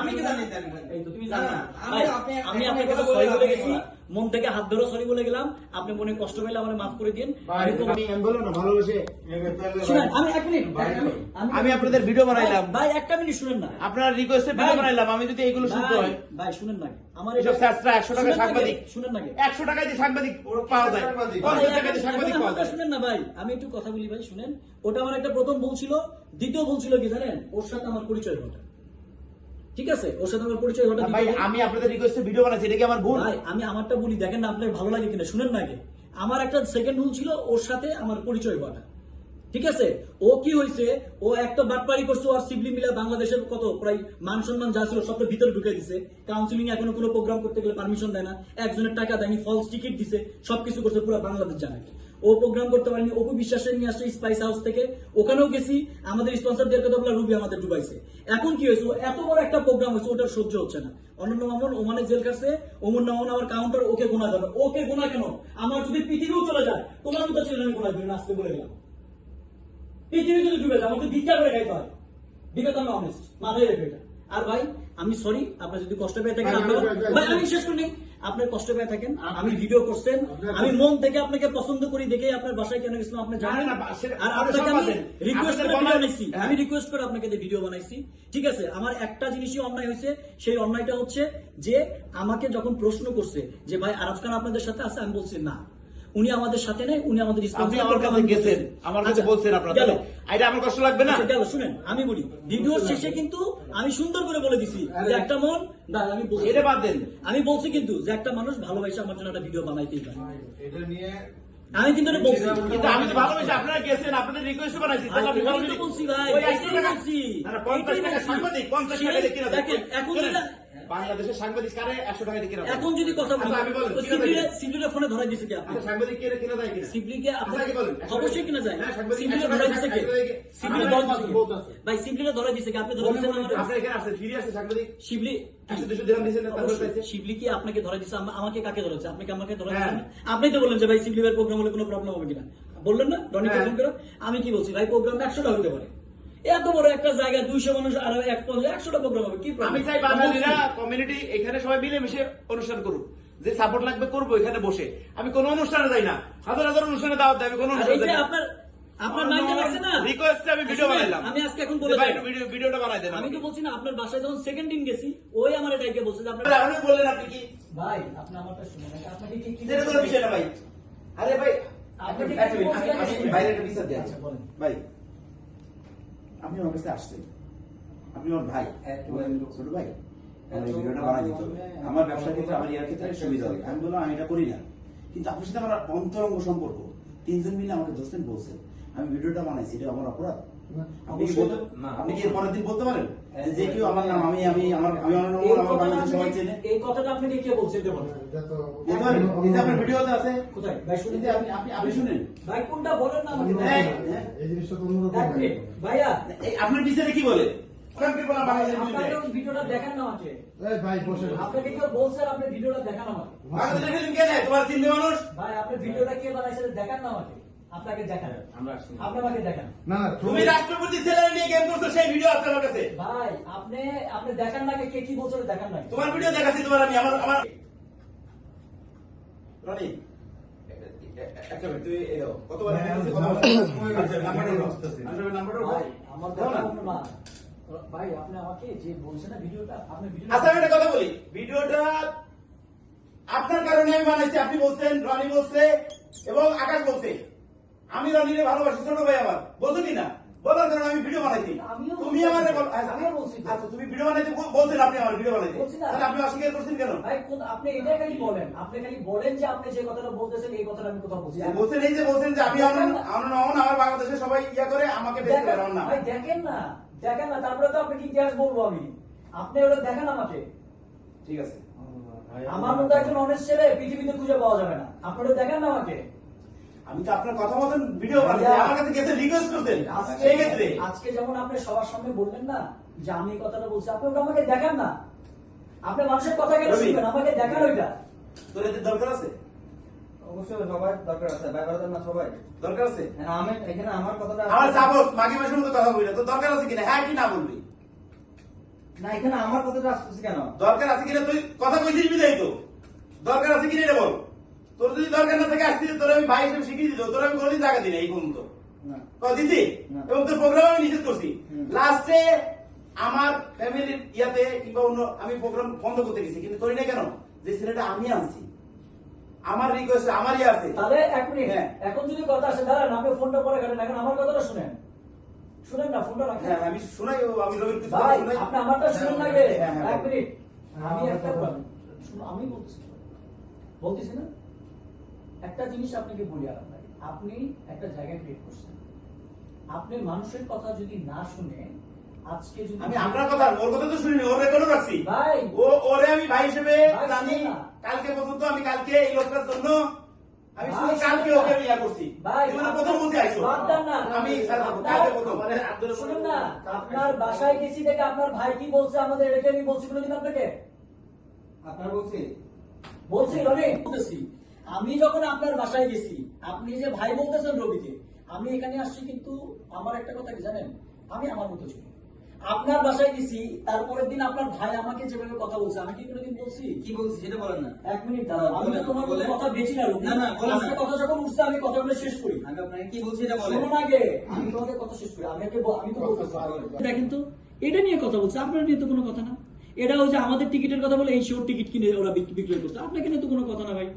আমি কি জানি এই তো তুমি জানো না আমি আপনার কাছে সরি বলে গেছি, মন থেকে হাত ধরে সরি বলে গেলাম, আপনি মনে কষ্ট পেলে আমাকে মাফ করে দিন। আমি বললাম না ভালোবেসে শুনেন, আমি এক মিনিট, আমি আপনাদের ভিডিও বানাইলাম ভাই একটা মিনিট শুনেন না, আপনার রিকোয়েস্টে ভিডিও বানাইলাম, আমি যদি এগুলো শুনতে হয় ভাই শুনেন না, আমার এসব শাস্ত্র 100 টাকা সাংবাদিক শুনেন না, 100 টাকায় দিয়ে সাংবাদিক পাওয়া যায়, 50 টাকায় দিয়ে সাংবাদিক পাওয়া যায়। শুনেন না ভাই, আমি একটু কথা বলি ভাই, শুনেন। ওটা আমার একটা প্রথম ভুল ছিল, দ্বিতীয় ভুল ছিল কি জানেন, ওর সাথে আমার পরিচয় ঘটা, ঠিক আছে, ওর সাথে আমার পরিচয় ঘটা। ভাই আমি আপনাদের রিকোয়েস্টে ভিডিও বানাইছি, এটা কি আমার ভুল? ভাই আমি আমারটা বলি, দেখেন না আপনার ভালো লাগে কিনা, শুনেন না আগে। আমার একটা সেকেন্ড ভুল ছিল, ওর সাথে আমার পরিচয় ঘটা, ঠিক আছে। ও কি হয়েছে, ও একটা বাটপারি করছে, আর সিবলি মিলে বাংলাদেশের কত প্রায় মান সম্মান যা ছিল সবটা ভিতরে ঢুকে দিছে। কাউন্সিলিং এখনো কোনো প্রোগ্রাম করতে গেলে পারমিশন দেয় না, একজনের টাকা দেয়নি, ফলস টিকিট দিছে, সবকিছু করছে, পুরো বাংলাদেশ জানে। ও প্রোগ্রাম করতে পারেনি, অপু বিশ্বাসের নিয়ে আসছে স্পাইস হাউস থেকে, ওখানেও গেছি, আমাদের স্পন্সরদের কথা বলে রুবি আমাদের ডুবাইছে। এখন কি হয়েছে, এত বড় একটা প্রোগ্রাম হয়েছে, ওটার সহ্য হচ্ছে না। অনন্য মামুন ওমানে জেল কাটছে, ওমর নামন আমার কাউন্টার, ওকে গোনা যাবে, ওকে গোনা কেন, আমার যদি পৃথিবীও চলে যায়, তোমার মতো ছিল আমি গোনা দিন, আজকে বলে গেলাম। পৃথিবী যদি ডুবে যায়, আমাকে ভিক্ষা করে খাইতে হয়, বিগত আমি অনেস্ট, মাথায় রেখে এটা। আর ভাই আমি সরি, আপনার যদি কষ্ট পেয়ে থাকেন, ভাই আমি শেষ করি, আপনার কষ্ট পেয়ে থাকেন, আমি ভিডিও করছেন, আমি মন থেকে আপনাকে পছন্দ করি দেখে আপনার বাসায় কেন গেছিলাম আপনি জানেন। আর আপনাকে আমি রিকোয়েস্ট করে ভিডিও বানাইছি, আমি রিকোয়েস্ট করে আপনাকে ভিডিও বানাইছি, ঠিক আছে। আমার একটা জিনিসই অন্যায় হয়েছে, সেই অন্যায়টা হচ্ছে যে আমাকে যখন প্রশ্ন করছে যে ভাই আরাফ খান আপনাদের সাথে আছে, আমি বলছি না, উনি আমাদের সাথে নেই, উনি আমাদের আপনি আমার কাছে গেছেন, আমার কাছে বলছেন আপনারা, এটা আমার কষ্ট লাগবে না? গেল, শুনেন আমি বলি, ভিডিওর শেষে কিন্তু আমি সুন্দর করে বলে দিছি যে একটা মন, না আমি বলছি এটা বাদ দেন, আমি বলছি কিন্তু যে একটা মানুষ ভালোবাসে আমার জন্য একটা ভিডিও বানাইতেই পারে, এটা নিয়ে আমি কিন্তু এটা বলছি। কিন্তু আমি তো ভালোবেসে আপনারা গেছেন, আপনাদের রিকোয়েস্ট বানাইছি, তাহলে আপনি ভালোবেসে বলছি ভাই, ওই 100 টাকা বলছি, না 50 টাকা সাংবাদিক, 50 টাকা দিয়ে কিনা দেখেন এখন যেটা বাংলাদেশের সাংবাদিক কারে 100 টাকা দিয়ে কিনা যায়? এখন যদি কথা বলি, আচ্ছা, আমি বলেন, সিবলিরে ফোনে ধরাই দিছে কি আপনি? আচ্ছা সাংবাদিক কে কিনা যায় কিনা? সিবলিকে আচ্ছা, আগে বলেন। অবশ্যই কিনা যায়, হ্যাঁ, সাংবাদিক সিবলিরে 100 ধরাই দিছে কি? সিবলিরে ধরাই দিছে কি? বহুত আছে। ভাই সিবলিরে ধরাই দিছে কি? আপনি ধরাই দিছেন না আমারে? আপনি এখানে আসছেন, ফিরে আসছে সাংবাদিক শিবলি 100-200 দিরহাম দিয়েছেন না, তারপর পাইছে? শিবলি কি আপনাকে ধরা দিচ্ছে? আমাকে কাকে ধরেছে? আপনাকে আমাকে ধরা হ্যাঁ। দিচ্ছে? আপনি তো বললেন যে ভাই শিবলি ভাইয়ের প্রোগ্রাম হলে কোনো প্রবলেম হবে কিনা, বললেন না রনিকে হ্যাঁ। ফোন করে? আমি কি বলছি, ভাই প্রোগ্রাম 100টা হতে পারে, এত বড় একটা জায়গা 200 মানুষ আর 100টা প্রোগ্রাম হবে, কি problem? আমি চাই বাঙালিরা কমিউনিটি এখানে সবাই মিলে মিশে অনুষ্ঠান করুক, যে সাপোর্ট লাগবে করবো এখানে বসে। আমি কোন অনুষ্ঠানে যাই না, হাজার হাজার অনুষ্ঠানে দাওয়াত দেয়, আমি কোন আর এই অনুষ্ঠানে যে যাই না। আপনার মাইন্ডে লাগছে না, রিকোয়েস্টে আমি ভিডিও বানাইলাম, আমি আজকে এখন বলে ভাই যাই, ভিডিওটা বানাই দেন। আমি তো বলছি না, আপনার বাসায় যখন সেকেন্ড দিন গেছি, ওই আমার এটাকে বলছে যে আপনার আপনি বললেন আপনি কি ভাই আপনি আমারটা শুনুন, আপনাকে কি এটা কোনো বিষয় না ভাই। আরে ভাই আপনাকে আপনি কি বলছিলেন? আপনি বাইরে একটা বিচার দেন। আচ্ছা, বলেন। ভাই আপনি আমার কাছে আসছেন, আপনি আমার ভাই, ছোট ভাই, আমার এই ভিডিওটা বানাই দিতে হবে, আমার ব্যবসার ক্ষেত্রে আমার ইয়ার ক্ষেত্রে সুবিধা হবে। আমি বললাম আমি এটা করি না, কিন্তু আপনার সাথে আমার অন্তরঙ্গ সম্পর্ক, তিনজন মিলে আমাকে ধরছেন বলছেন, আমি ভিডিওটা বানাইছি, এটা আমার অপরাধ? আপনি কি বলতে, আপনি কি এর পরের দিন বলতে পারেন যে কেউ আমার নাম, আমি আমি আমার আমি আমার বাংলাদেশের সবাই চেনে? এই কথাটা আপনাকে কে বলছে? এটা বলেন। বলতে পারেন? এই যে আপনার ভিডিওতে আছে, কোথায় ভাই শুনুন, এই যে আপনি শুনেন ভাই কোনটা বলেন না আমাকে। এই জিনিসটা তো অন্যরকম। এক মিনিট, ভাইয়া এই আপনার বিচারে কি বলে? ওখান থেকে বলা বাংলাদেশের আপনাকে বিরুদ্ধে। ওই ভিডিওটা দেখান না আমাকে, এই ভাই বসে আপনাকে কেউ বলছে আপনি ভিডিওটা দেখান আমাকে। বাংলাদেশের ফিল্ম কে দেয়? তোমার চিন্তা মানুষ? ভাই আপনি ভিডিওটা কে বানাইছে দেখান না আমাকে, আপনাকে দেখান, আপনি আমাকে দেখান। না না তুমি রাষ্ট্রপতি ছেলের নিয়ে গেম করছো, সেই ভিডিও আছে আমার কাছে। ভাই আপনি দেখান না, কে কি বলছে ওটা দেখান না। তোমার ভিডিও দেখাচ্ছি তোমার, আমি আমার আমার রনি একটা মিনিট, তুই এলো কতবার বলছিস, কতবার নাম্বারটা ভাই আমার কথা বলুন না ভাই, আপনি আমাকে যে বলছেন না ভিডিওটা, আপনি ভিডিও আচ্ছা আমি একটা কথা বলি, ভিডিওটা আপনার কারণে আমি বানাইছি, আপনি বলছেন, রনি বলছে এবং আকাশ বলছে। আমি রনিরে ভালোবাসি, ছোট ভাই আমার, বলছেন না? বলার কারণে আমি ভিডিও বানাইছি। তুমি আমারে আমিও বলছি তো। আচ্ছা তুমি ভিডিও বানাইতে বলছেন, আপনি আমার ভিডিও বানাইতে, বলছি না। তাহলে আপনি অস্বীকার করছেন কেন? ভাই আপনি এটা খালি বলেন, আপনি খালি বলেন যে আপনি যে কথাটা বলতেছেন এই কথাটা আমি কোথাও বলছি। বলছেন এই যে বলছেন যে আমি আমার বাংলাদেশে সবাই ইয়া করে আমাকে বেশি করে না। ভাই দেখেন না, তারপরে তো আপনাকে ইতিহাস বলবো আমি, আপনি ওটা দেখেন আমাকে। ঠিক আছে, আমার মতো একজন অনেস্ট ছেলে পৃথিবীতে খুঁজে পাওয়া যাবে না, আপনারা দেখেন না আমাকে। আমি তো আপনার কথা মতন ভিডিও বানাইছি, আমার কাছে গেছে রিকোয়েস্ট করতেন, সেই ক্ষেত্রে আজকে যেমন আপনি সবার সামনে বললেন না যে আমি এই কথাটা বলছি, আপনি ওটা আমাকে দেখান না, আপনি মানুষের কথা কেন শুনবেন, আমাকে দেখান ওইটা। তোর এতে দরকার আছে? অবশ্যই সবাই দরকার আছে, ভাই বাড়াতেন না সবাই দরকার আছে? আমি এখানে আমার কথাটা আমার সাপোজ মাগি মাসের মতো কথা বলি না, তোর দরকার আছে কিনা? হ্যাঁ কি না বলবি? না এখানে আমার কথাটা আসতেছে কেন? দরকার আছে কিনা তুই কথা কইছিস বিদায় তো দরকার আছে কিনা এটা বল তোর যদি দরকার না থাকে আসছিস তোর আমি ভাই হিসেবে স্বীকৃতি দিত তোর আমি কোনোদিন জায়গা দিই না এই পর্যন্ত না। দিছি না। এবং তোর প্রোগ্রাম আমি নিষেধ করছি হুম। লাস্টে আমার ফ্যামিলির ইয়াতে কিংবা অন্য আমি প্রোগ্রাম বন্ধ করতে গেছি কিন্তু করি না কেন যে ছেলেটা আমি আনছি আমার রিকোয়েস্ট আমার ইয়ে আছে তাহলে এক মিনিট হ্যাঁ। এখন যদি কথা আসে দাঁড়ান আপনি ফোনটা পরে কাটেন এখন আমার কথাটা শুনেন শুনেন না ফোনটা রাখেন হ্যাঁ আমি শোনাই আমি রবির কিছু ভাই শোনাই আপনি আমারটা শুনেন না আগে হ্যাঁ, হ্যাঁ, এক মিনিট আমি হ্যাঁ, একটা বলেন। শুনুন, আমি বলতেছি না একটা জিনিস আপনাকে বলি আর আপনাকে আপনি একটা জায়গা ক্রিয়েট করছেন আপনি মানুষের কথা যদি না শুনে আজকে যদি আমি আপনার কথা ওর কথা তো শুনিনি ওর রেকর্ডও রাখছি ভাই ওরে আমি ভাই হিসেবে ভাই, জানি শুনুন না। কালকে পর্যন্ত আমি কালকে এই লোকটার জন্য আমি ভাই, শুধু কালকে শুনুন ওকে না। ইয়া করছি ভাই, জীবনে প্রথম বলতে আইসো বাদ দেন না। আমি স্যার আপনার- কালকে প্রথম মানে শুনুন না আপনার বাসায় গেছি দেখে আপনার ভাই কি বলছে আমাদের এটাকে আমি বলছি কোনোদিন আপনাকে আপনার বলছি বলছি রবি বলতেছি আমি যখন আপনার বাসায় গেছি আপনি যে ভাই বলতেছেন রবিকে আমি এখানে আসছি কিন্তু আমার একটা কথা কি জানেন আমি আমার মতো ছিল আপনার বাসায় গেছি তারপরের দিন আপনার ভাই আমাকে যেভাবে কথা বলছে আমি কি কোনোদিন বলছি কি বলছি সেটা বলেন না। এক মিনিট দাঁড়াও আমি তো তোমার কোনো বলেন। কথা বেছি না রবি। না, না, বলেন না। আজকে কথা যখন উঠছে আমি কথাগুলো শেষ করি আমি আপনাকে কি বলছি এটা বলেন। শোনো না আগে আমি তোমাকে কথা শেষ করি আমি তো বলতেছি দেখেন তো এটা নিয়ে কথা বলছে আপনার নিয়ে তো কোনো কথা না এটা ওই যে আমাদের টিকিটের কথা বলে এই শিওর টিকিট কিনে ওরা বিক্রি করছে আপনাকে নিয়ে তো কোনো কথা না ভাই